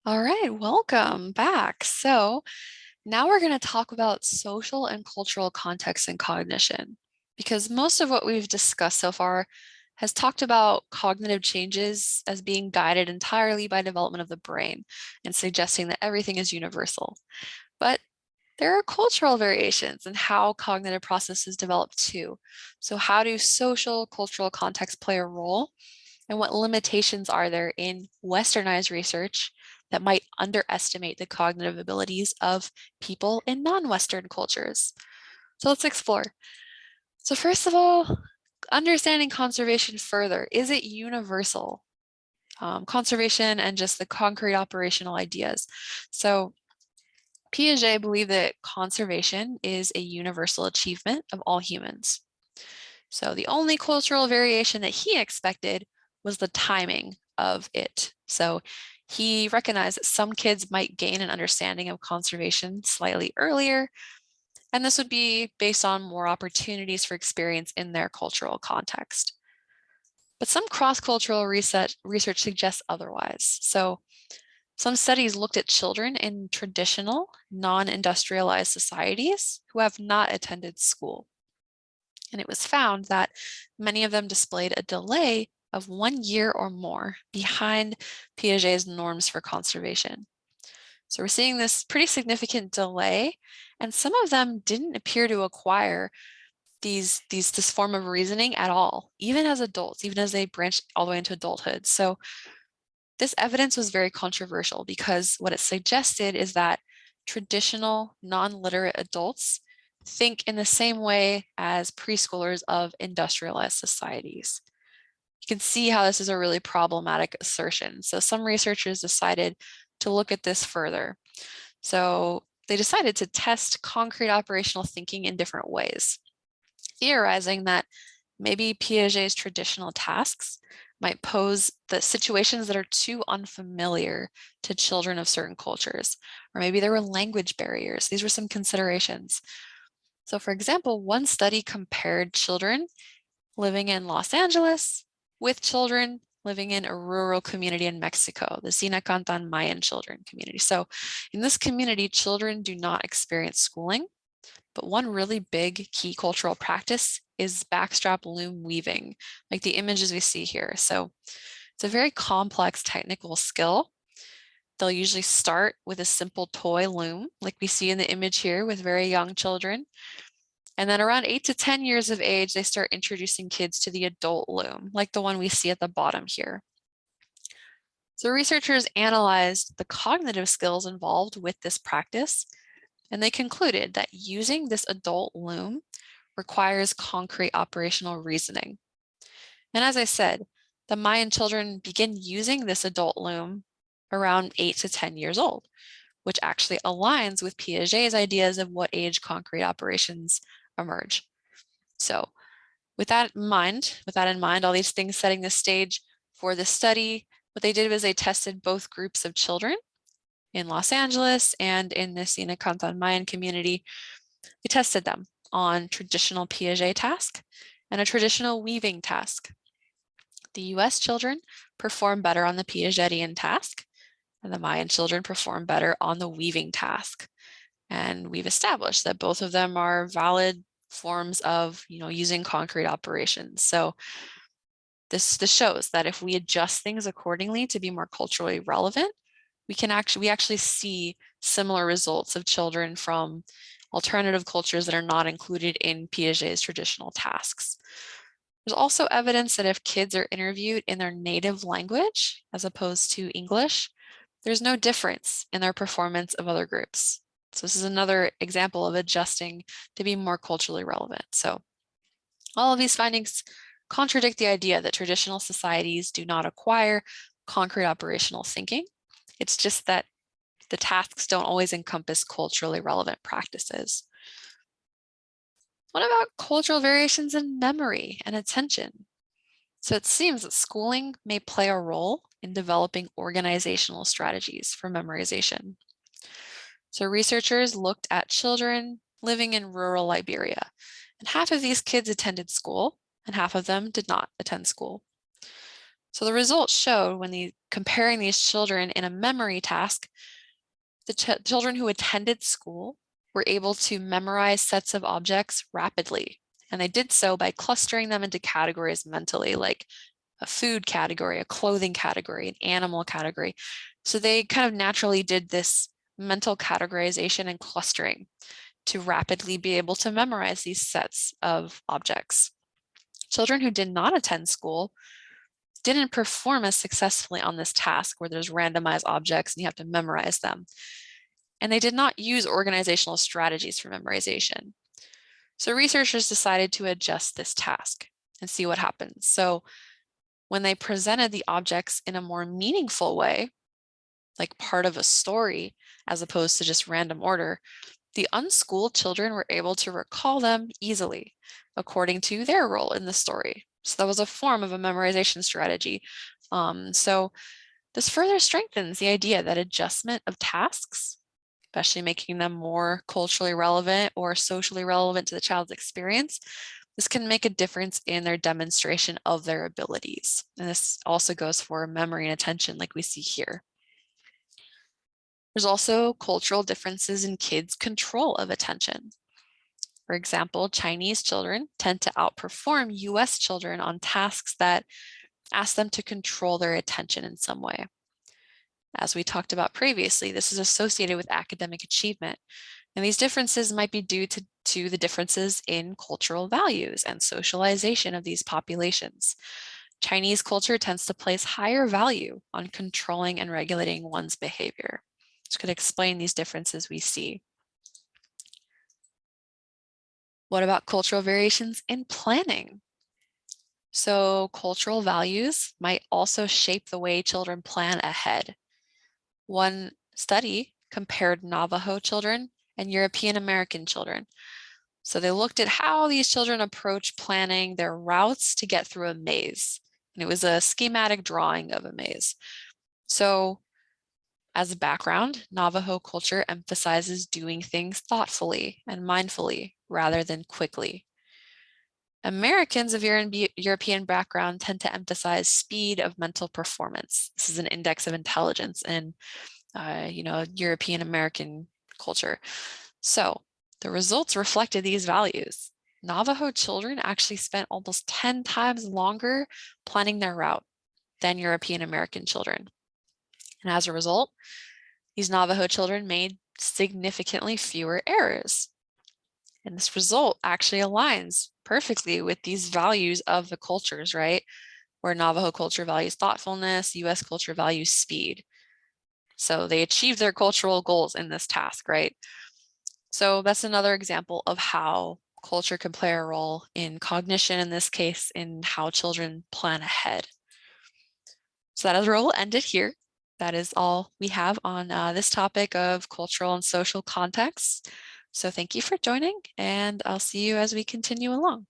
All right, welcome back. So now we're going to talk about social and cultural context and cognition, because most of what we've discussed so far has talked about cognitive changes as being guided entirely by development of the brain and suggesting that everything is universal. But there are cultural variations in how cognitive processes develop too. So how do social, cultural contexts play a role? And what limitations are there in Westernized research that might underestimate the cognitive abilities of people in non-Western cultures? So let's explore. So first of all, understanding conservation further. Is it universal? Conservation and just the concrete operational ideas. So Piaget believed that conservation is a universal achievement of all humans. So the only cultural variation that he expected was the timing of it. So he recognized that some kids might gain an understanding of conservation slightly earlier, and this would be based on more opportunities for experience in their cultural context. But some cross-cultural research suggests otherwise. So some studies looked at children in traditional, non-industrialized societies who have not attended school. And it was found that many of them displayed a delay of 1 year or more behind Piaget's norms for conservation. So we're seeing this pretty significant delay, and some of them didn't appear to acquire this form of reasoning at all, even as adults, even as they branched all the way into adulthood. So this evidence was very controversial because what it suggested is that traditional non-literate adults think in the same way as preschoolers of industrialized societies. You can see how this is a really problematic assertion. So some researchers decided to look at this further. So they decided to test concrete operational thinking in different ways, theorizing that maybe Piaget's traditional tasks might pose the situations that are too unfamiliar to children of certain cultures, or maybe there were language barriers. These were some considerations. So for example, one study compared children living in Los Angeles with children living in a rural community in Mexico, the Sinacantan Mayan children community. So in this community, children do not experience schooling, but one really big key cultural practice is backstrap loom weaving, like the images we see here. So it's a very complex technical skill. They'll usually start with a simple toy loom, like we see in the image here with very young children. And then around 8 to 10 years of age, they start introducing kids to the adult loom, like the one we see at the bottom here. So researchers analyzed the cognitive skills involved with this practice, and they concluded that using this adult loom requires concrete operational reasoning. And as I said, the Mayan children begin using this adult loom around 8 to 10 years old, which actually aligns with Piaget's ideas of what age concrete operations emerge. So with that in mind, all these things setting the stage for the study, what they did was they tested both groups of children in Los Angeles and in the Sinacantan Mayan community. They tested them on traditional Piaget task and a traditional weaving task. The US children perform better on the Piagetian task, and the Mayan children perform better on the weaving task. And we've established that both of them are valid forms of, using concrete operations. So this shows that if we adjust things accordingly to be more culturally relevant, we actually see similar results of children from alternative cultures that are not included in Piaget's traditional tasks. There's also evidence that if kids are interviewed in their native language as opposed to English, there's no difference in their performance of other groups. So this is another example of adjusting to be more culturally relevant. So all of these findings contradict the idea that traditional societies do not acquire concrete operational thinking. It's just that the tasks don't always encompass culturally relevant practices. What about cultural variations in memory and attention? So it seems that schooling may play a role in developing organizational strategies for memorization. So researchers looked at children living in rural Liberia, and half of these kids attended school and half of them did not attend school. So the results showed when comparing these children in a memory task, the children who attended school were able to memorize sets of objects rapidly. And they did so by clustering them into categories mentally, like a food category, a clothing category, an animal category. So they kind of naturally did this mental categorization and clustering to rapidly be able to memorize these sets of objects. Children who did not attend school didn't perform as successfully on this task where there's randomized objects and you have to memorize them. And they did not use organizational strategies for memorization. So researchers decided to adjust this task and see what happens. So when they presented the objects in a more meaningful way, like part of a story, as opposed to just random order, the unschooled children were able to recall them easily according to their role in the story. So that was a form of a memorization strategy. So this further strengthens the idea that adjustment of tasks, especially making them more culturally relevant or socially relevant to the child's experience, this can make a difference in their demonstration of their abilities. And this also goes for memory and attention like we see here. There's also cultural differences in kids' control of attention. For example, Chinese children tend to outperform US children on tasks that ask them to control their attention in some way. As we talked about previously, this is associated with academic achievement. And these differences might be due to the differences in cultural values and socialization of these populations. Chinese culture tends to place higher value on controlling and regulating one's behavior. This could explain these differences we see. What about cultural variations in planning? So cultural values might also shape the way children plan ahead. One study compared Navajo children and European American children. So they looked at how these children approach planning their routes to get through a maze. And it was a schematic drawing of a maze. So as a background, Navajo culture emphasizes doing things thoughtfully and mindfully rather than quickly. Americans of European background tend to emphasize speed of mental performance. This is an index of intelligence in, European American culture. So the results reflected these values. Navajo children actually spent almost 10 times longer planning their route than European American children. And as a result, these Navajo children made significantly fewer errors. And this result actually aligns perfectly with these values of the cultures, right? Where Navajo culture values thoughtfulness, US culture values speed. So they achieved their cultural goals in this task, right? So that's another example of how culture can play a role in cognition, in this case, in how children plan ahead. So that is where we'll end it here. That is all we have on this topic of cultural and social contexts. So thank you for joining, and I'll see you as we continue along.